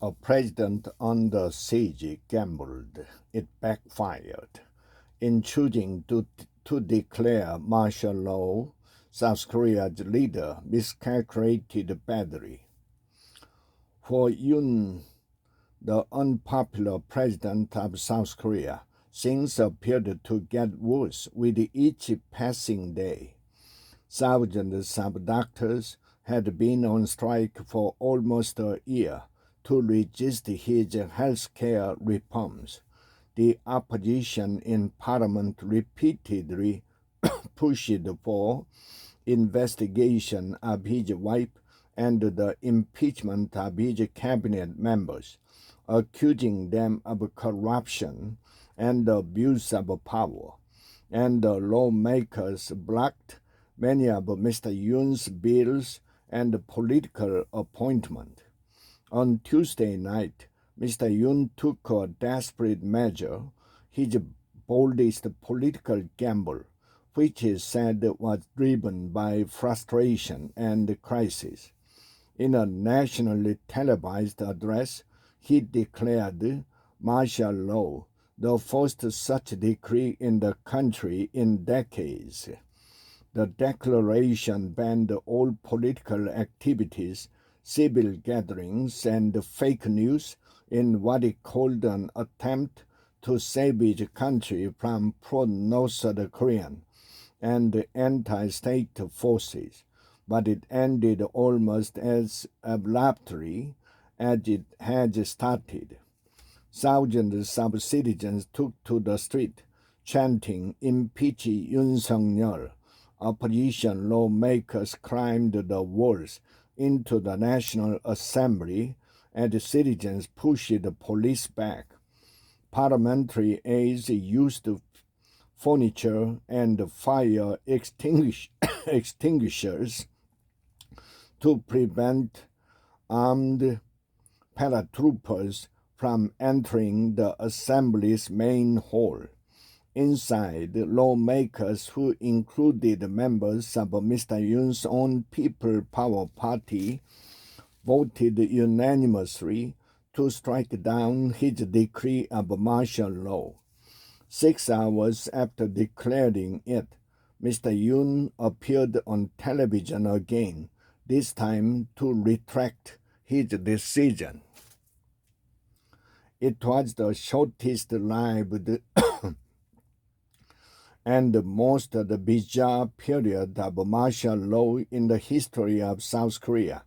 A president under siege gambled. It backfired. In choosing to declare martial law, South Korea's leader miscalculated badly. For Yoon, the unpopular president of South Korea, things appeared to get worse with each passing day. Thousands of doctors had been on strike for almost a year to resist his health care reforms. The opposition in Parliament repeatedly pushed for investigation of his wife and the impeachment of his cabinet members, accusing them of corruption and abuse of power. And the lawmakers blocked many of Mr. Yoon's bills and political appointments. On Tuesday night, Mr. Yoon took a desperate measure, his boldest political gamble, which he said was driven by frustration and crisis. In a nationally televised address, he declared martial law, the first such decree in the country in decades. The declaration banned all political activities, civil gatherings, and fake news in what he called an attempt to save his country from pro-North Korean and anti-state forces, but it ended almost as abruptly as it had started. Thousands of citizens took to the street, chanting, "Impeach Yoon Suk-yeol." Opposition lawmakers climbed the walls into the National Assembly, and citizens pushed the police back. Parliamentary aides used furniture and fire extinguishers to prevent armed paratroopers from entering the Assembly's main hall. Inside, lawmakers who included members of Mr. Yoon's own People Power Party voted unanimously to strike down his decree of martial law. 6 hours after declaring it, Mr. Yoon appeared on television again, this time to retract his decision. It was the shortest lived and most bizarre period of martial law in the history of South Korea,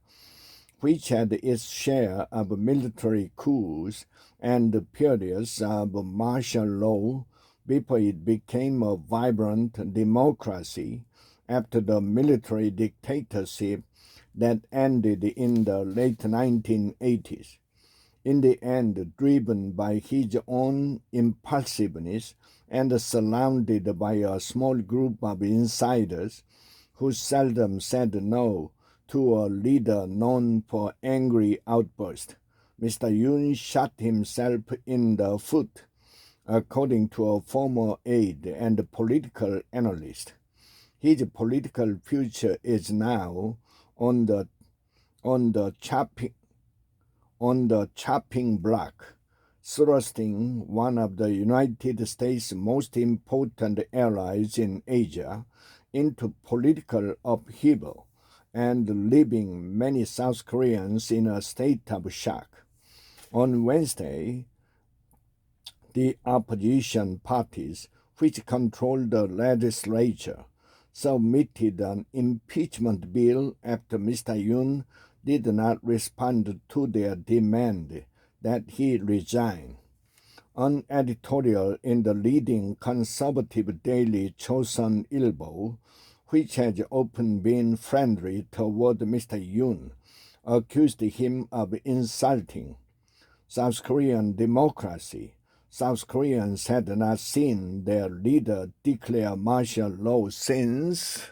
which had its share of military coups and periods of martial law before it became a vibrant democracy after the military dictatorship that ended in the late 1980s. In the end, driven by his own impulsiveness and surrounded by a small group of insiders who seldom said no to a leader known for angry outbursts, Mr. Yoon shot himself in the foot, according to a former aide and political analyst. His political future is now on the chopping block, thrusting one of the United States' most important allies in Asia into political upheaval and leaving many South Koreans in a state of shock. On Wednesday, the opposition parties, which control the legislature, submitted an impeachment bill after Mr. Yoon did not respond to their demand that he resign. An editorial in the leading conservative daily Chosun Ilbo, which has often been friendly toward Mr. Yoon, accused him of insulting South Korean democracy. South Koreans had not seen their leader declare martial law since